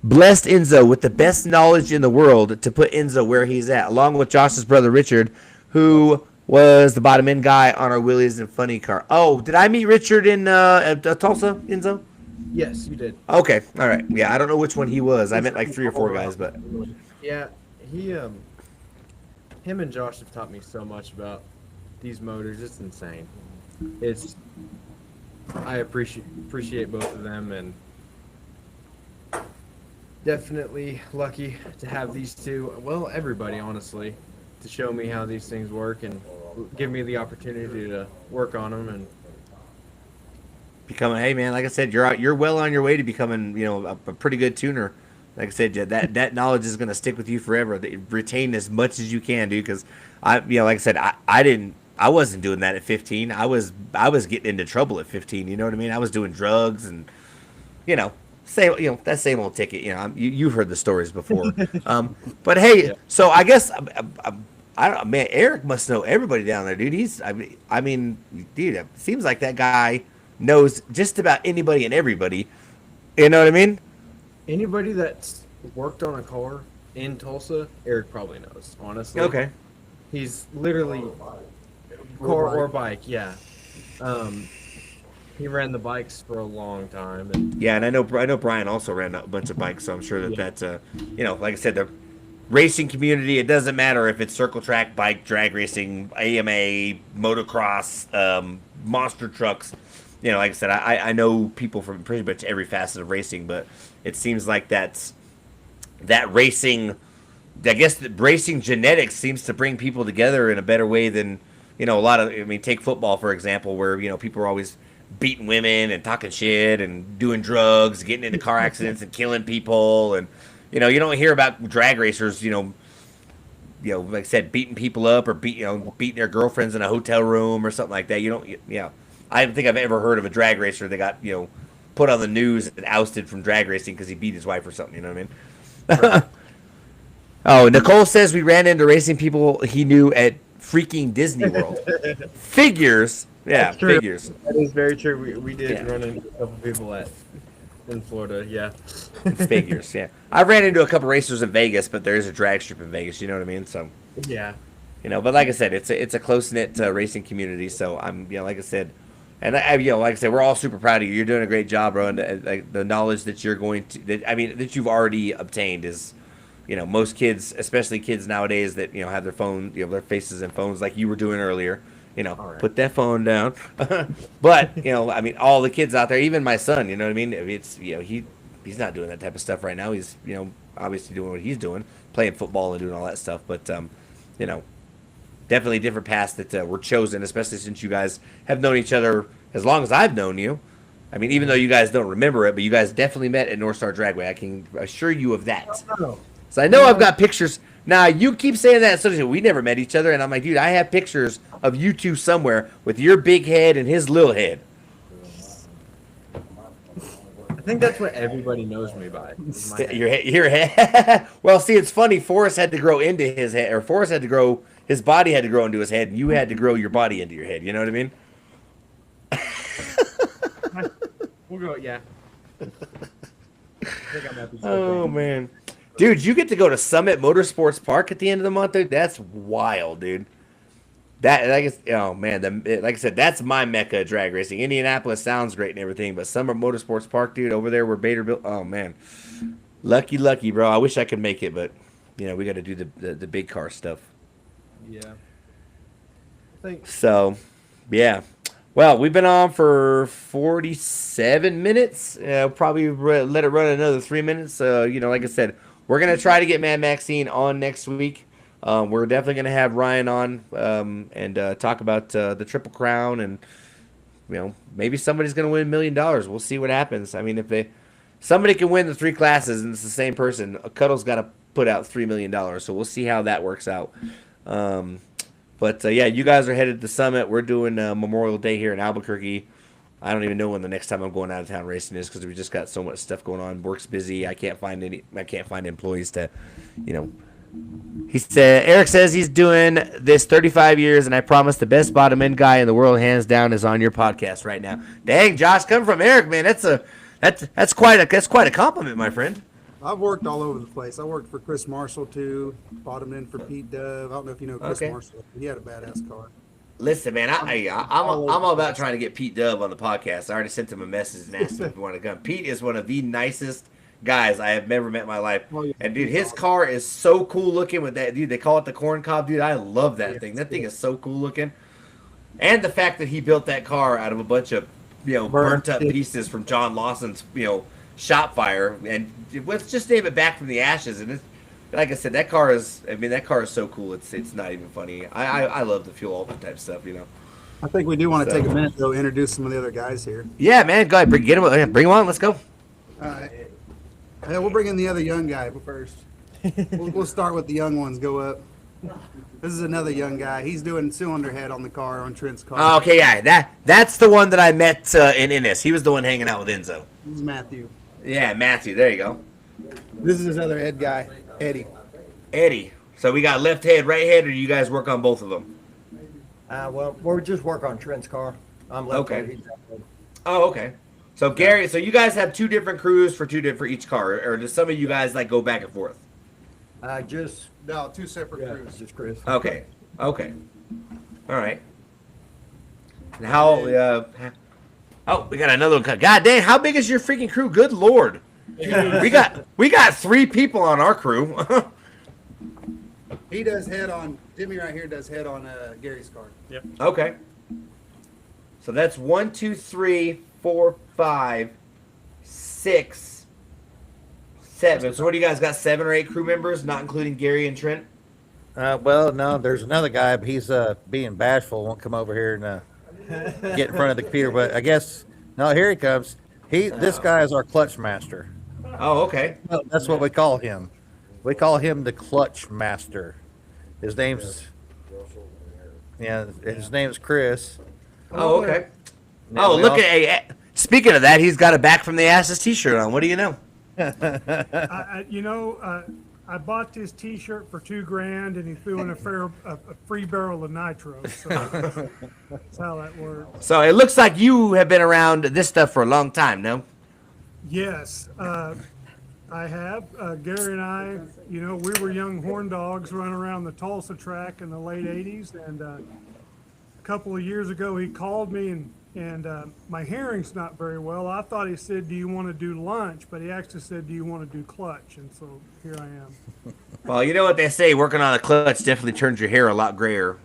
blessed Enzo with the best knowledge in the world to put Enzo where he's at, along with Josh's brother Richard, who was the bottom end guy on our Willies and Funny car. Oh, did I meet Richard in Tulsa, Enzo? Yes, you did. Okay, all right. Yeah, I don't know which one he was. I met like 3 or 4 guys, but Yeah, him and Josh have taught me so much about these motors. It's insane. I appreciate both of them, and definitely lucky to have these two. Well, everybody, honestly, to show me how these things work and give me the opportunity to work on them. And becoming, hey man, like I said, you're well on your way to becoming, a pretty good tuner. Like I said, that knowledge is gonna stick with you forever. Retain as much as you can, dude. Because like I said, I wasn't doing that at 15. I was getting into trouble at 15. You know what I mean? I was doing drugs and, that same old ticket. You've heard the stories before. But hey, so I guess I don't, man. Eric must know everybody down there, dude. I mean, dude, it seems like that guy knows just about anybody and everybody. You know what I mean? anybody that's worked on a car in Tulsa, Eric probably knows, honestly. Okay. He's literally car or bike, yeah. He ran the bikes for a long time, and Yeah, and I know Brian also ran a bunch of bikes, so I'm sure that's like I said, the racing community. It doesn't matter if it's circle track, bike, drag racing, AMA, motocross, monster trucks. like I said, I know people from pretty much every facet of racing, but it seems like that racing, I guess the racing genetics seems to bring people together in a better way than, a lot of, take football, for example, where, people are always beating women and talking shit and doing drugs, getting into car accidents and killing people. And, you don't hear about drag racers, like I said, beating people up or beating their girlfriends in a hotel room or something like that. I don't think I've ever heard of a drag racer that got, put on the news and ousted from drag racing because he beat his wife or something. You know what I mean? Oh, Nicole says we ran into racing people he knew at freaking Disney World. Figures. Yeah, That's true. figures. That is very true. We did Yeah. run into a couple people in Florida. Yeah. Figures, yeah. I ran into a couple racers in Vegas, but there is a drag strip in Vegas. You know what I mean? So, Yeah. but like I said, it's a close knit racing community. So I'm, like I said, and like I said, we're all super proud of you. You're doing a great job, bro. And like the knowledge that you're going to, that you've already obtained is, most kids, especially kids nowadays that have their phone, their faces in phones, like you were doing earlier. Right. Put that phone down. But all the kids out there, even my son, you know what I mean? It's he's not doing that type of stuff right now. He's obviously doing what he's doing, playing football and doing all that stuff. But definitely different paths that were chosen, especially since you guys have known each other as long as I've known you. Even though you guys don't remember it, but you guys definitely met at North Star Dragway. I can assure you of that. So I know I've got pictures. Now, you keep saying that, so we never met each other, and I'm like, dude, I have pictures of you two somewhere with your big head and his little head. I think that's what everybody knows me by. is my head. Your head. Well, see, it's funny. Forrest had to grow into his head, or Forrest had to grow, his body had to grow into his head, and you had to grow your body into your head. You know what I mean? We'll go, yeah. I think I'm happy to Oh, man. Dude, you get to go to Summit Motorsports Park at the end of the month, dude. That's wild, dude. That, like I said, that's my mecca of drag racing. Indianapolis sounds great and everything, but Summit Motorsports Park, dude, over there where Bader built, oh, man. Lucky, bro. I wish I could make it, but, we got to do the big car stuff. Yeah. Thanks. So, yeah. Well, we've been on for 47 minutes. Probably let it run another 3 minutes. Like I said, we're going to try to get Mad Maxine on next week. We're definitely going to have Ryan on and talk about the Triple Crown. And, maybe somebody's going to win $1 million. We'll see what happens. If somebody can win the 3 classes and it's the same person, Cuddle's got to put out $3 million. So we'll see how that works out. But yeah, you guys are headed to Summit. We're doing Memorial Day here in Albuquerque. I don't even know when the next time I'm going out of town racing is because we just got so much stuff going on. Work's busy. I can't find employees to, He said Eric says he's doing this 35 years, and I promise the best bottom end guy in the world, hands down, is on your podcast right now. Dang, Josh, coming from Eric, man, that's quite a compliment, my friend. I've worked all over the place. I worked for Chris Marshall too. Bottomed in for Pete Dove. I don't know if you know Chris Marshall. He had a badass car. Listen, man, I'm all about trying to get Pete Dove on the podcast. I already sent him a message and asked him if he wanted to come. Pete is one of the nicest guys I have ever met in my life. And dude, his car is so cool looking with that. Dude, they call it the corn cob. Dude, I love that thing. That thing is so cool looking. And the fact that he built that car out of a bunch of burnt up pieces from John Lawson's shop fire, and let's just name it back from the ashes. And like I said, that car is so cool. It's not even funny. I love the fuel all that type of stuff. I think we do want to take a minute to introduce some of the other guys here. Yeah, man, go ahead, bring him on. Let's go. All right. Yeah, we'll bring in the other young guy first. We'll start with the young ones. Go up. This is another young guy. He's doing cylinder head on the car, on Trent's car. Oh, okay, yeah, that's the one that I met in Innis. He was the one hanging out with Enzo. This is Matthew. Yeah, Matthew. There you go. This is his other head guy, Eddie. Eddie. So we got left head, right head, or you guys work on both of them? Well, we'll just work on Trent's car. I'm left Okay. head, he's right head. Oh, okay. So Gary, so you guys have 2 different crews for each car, or does some of you guys go back and forth? Just No, 2 separate crews. just Chris. Okay. All right. And how? Oh, we got another one. God dang, how big is your freaking crew? Good Lord. we got 3 people on our crew. He does head on, Jimmy right here does head on Gary's car. Okay. So that's 1, 2, 3, 4, 5, 6, 7. So what do you guys got? 7 or 8 crew members, not including Gary and Trent? Well, no, there's another guy, but he's being bashful, won't come over here and get in front of the computer. But I guess no, here he comes. This guy is our clutch master. Oh, okay. That's what we call him. We call him the clutch master. His name's Chris. Oh, okay. Now, Oh, we look also- at hey, speaking of that, he's got a back from the asses T-shirt on. What do you know? I bought this T-shirt for $2,000, and he threw in a free barrel of nitro. So that's how that works. So it looks like you have been around this stuff for a long time, no? Yes, I have. Gary and I, we were young horn dogs running around the Tulsa track in the late '80s, and a couple of years ago he called me and my hearing's not very well. I thought he said, "Do you want to do lunch?" But he actually said, "Do you want to do clutch?" And so here I am. Well, you know what they say, working on a clutch definitely turns your hair a lot grayer.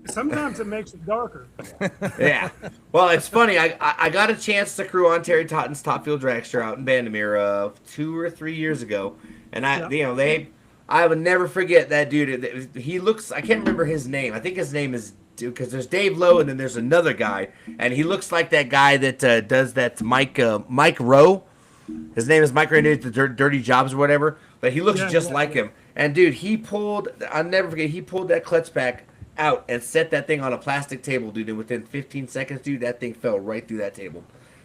Sometimes it makes it darker. Yeah. Well, it's funny. I got a chance to crew on Terry Totten's Top Fuel Dragster out in Bandimere 2 or 3 years ago, and I would never forget that dude. He looks. I can't remember his name. I think his name is because there's Dave Lowe and then there's another guy, and he looks like that guy that does that Mike Rowe. His name is Mike Rowe. He does the Dirty Jobs or whatever, but he looks just like him. And dude, I'll never forget. He pulled that clutch back out and set that thing on a plastic table, dude, and within 15 seconds, dude, that thing fell right through that table,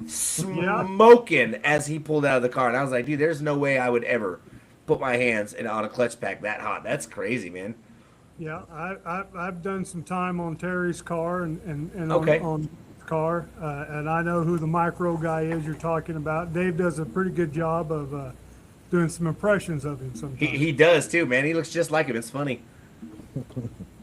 smoking as he pulled out of the car. And I was like, dude, there's no way I would ever put my hands on a clutch pack that hot. That's crazy, man. Yeah, I've done some time on Terry's car and Okay. on car, and I know who the micro guy is you're talking about. Dave does a pretty good job of doing some impressions of him sometimes. He does too, man. He looks just like him. It's funny.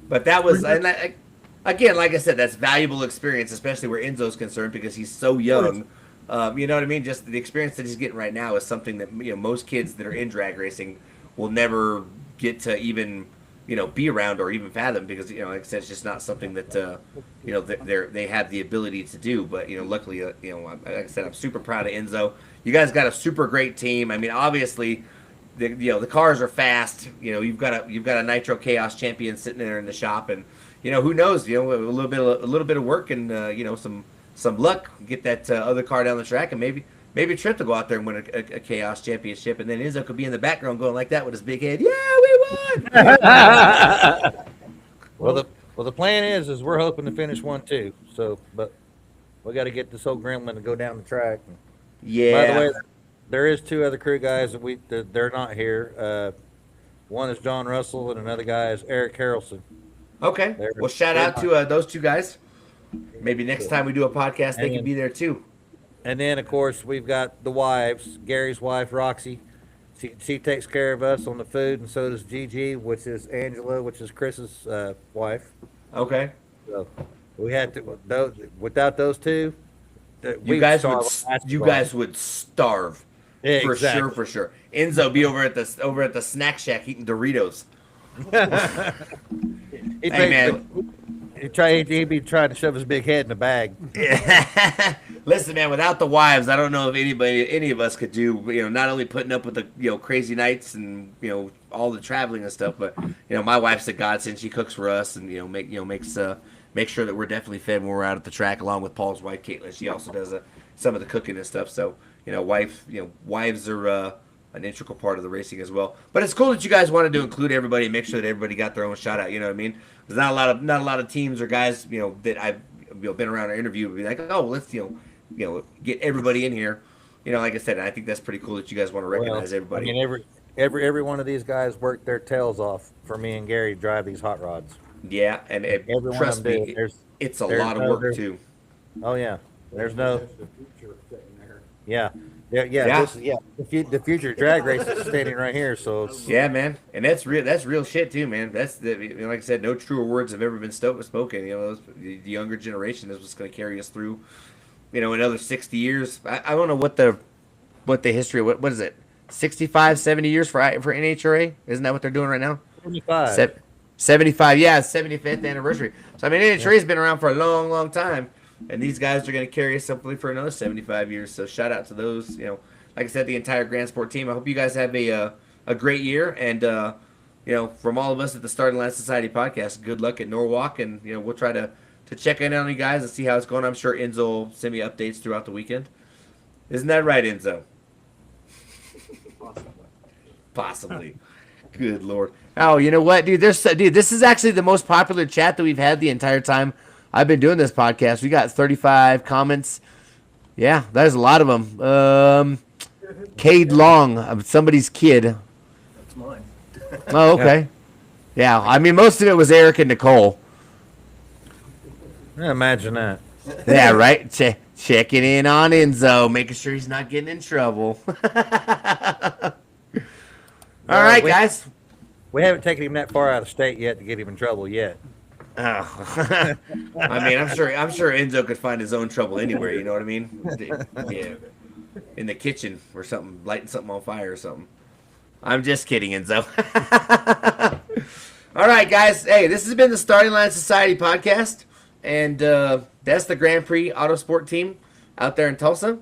But that was, again, like I said, that's valuable experience, especially where Enzo's concerned because he's so young. You know what I mean? Just the experience that he's getting right now is something that most kids that are in drag racing will never get to even be around or even fathom because like I said, it's just not something that they have the ability to do. But luckily, like I said, I'm super proud of Enzo. You guys got a super great team. I mean, obviously. The cars are fast. You've got a Nitro Chaos Champion sitting there in the shop, and who knows? A little bit of work and some luck, get that other car down the track, and maybe Trent will go out there and win a Chaos Championship, and then Enzo could be in the background going like that with his big head. Yeah, we won. Well, the plan is we're hoping to finish 1, 2. So, but we got to get this old gremlin to go down the track. Yeah. By the way. There is 2 other crew guys that they're not here. One is John Russell and another guy is Eric Harrelson. Okay. Well, shout out to those 2 guys. Maybe next time we do a podcast, they can be there too. And then, of course, we've got the wives. Gary's wife, Roxy. She takes care of us on the food, and so does Gigi, which is Angela, which is Chris's wife. Okay. So we had to. Without those 2, you guys would starve. Yeah, for exactly. For sure. Enzo be over at the snack shack eating Doritos. He'd be trying to shove his big head in the bag. Listen, man, without the wives, I don't know if any of us could do, not only putting up with the, crazy nights and, all the traveling and stuff, but, my wife's a godsend. She cooks for us and, make sure that we're definitely fed when we're out at the track, along with Paul's wife, Caitlin. She also does some of the cooking and stuff. So, wives are an integral part of the racing as well. But it's cool that you guys wanted to include everybody and make sure that everybody got their own shout out. You know what I mean? There's not a lot of teams or guys, that I've been around or interviewed would be like, oh, let's get everybody in here. Like I said, I think that's pretty cool that you guys want to recognize everybody. I mean, every one of these guys worked their tails off for me and Gary to drive these hot rods. Yeah, and trust me, it's a lot of work too. Oh yeah, there's no. Yeah. The future drag race is standing right here, so it's... Yeah, man, and that's real shit too, man. That's like I said, no truer words have ever been spoken. The younger generation is what's going to carry us through, another 60 years. I don't know what the history. What is it? 65, 70 years for NHRA? Isn't that what they're doing right now? 75. 75, yeah, 75th anniversary. So I mean, NHRA has been around for a long, long time. and these guys are going to carry us hopefully for another 75 years. So shout out to those, like I said, the entire Grand Sport team. I hope you guys have a great year, and from all of us at the Starting Line Society podcast, good luck at Norwalk, and we'll try to check in on you guys and see how it's going. I'm sure Enzo will send me updates throughout the weekend. Isn't that right, Enzo? Possibly. Good Lord. Oh, you know what, dude? This is actually the most popular chat that we've had the entire time I've been doing this podcast. We got 35 comments. Yeah, there's a lot of them. Cade Long, somebody's kid. That's mine. Oh, okay. Yeah, I mean, most of it was Eric and Nicole. Yeah, imagine that. Yeah, right? Checking in on Enzo, making sure he's not getting in trouble. All right, guys. We haven't taken him that far out of state yet to get him in trouble yet. Oh. I mean, I'm sure Enzo could find his own trouble anywhere. You know what I mean? Yeah, in the kitchen or something, lighting something on fire or something. I'm just kidding, Enzo. All right, guys. Hey, this has been the Starting Line Society podcast, and that's the Grand Prix Autosport team out there in Tulsa.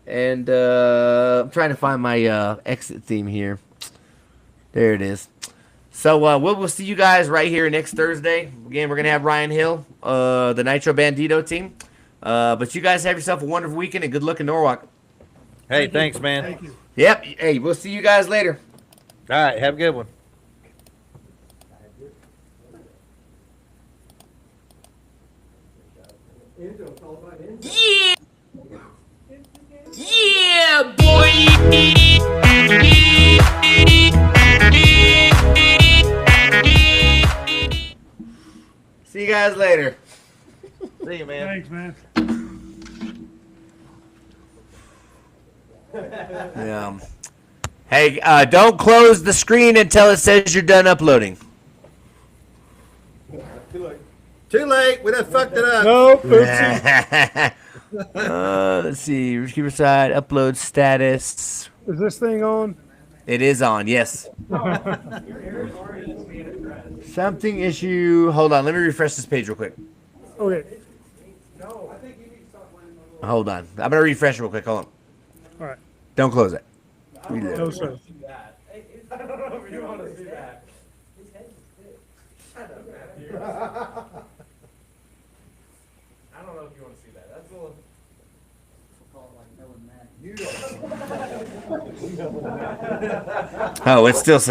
And I'm trying to find my exit theme here. There it is. So we'll see you guys right here next Thursday. Again, we're going to have Ryan Hill, the Nitro Bandito team. But you guys have yourself a wonderful weekend and good luck in Norwalk. Hey, thanks, man. Thank you. Yep. Hey, we'll see you guys later. All right, have a good one. Yeah, boy. See you guys later. See you, man. Thanks, man. Yeah. Hey, don't close the screen until it says you're done uploading. Too late. We done fucked it up. Nope. Oopsie. Let's see. Receiver side, upload status. Is this thing on? It is on, yes. Something issue. Hold on. Let me refresh this page real quick. Okay. Hold on. I'm going to refresh it real quick. Hold on. All right. Don't close it. No, sir. Oh, it's still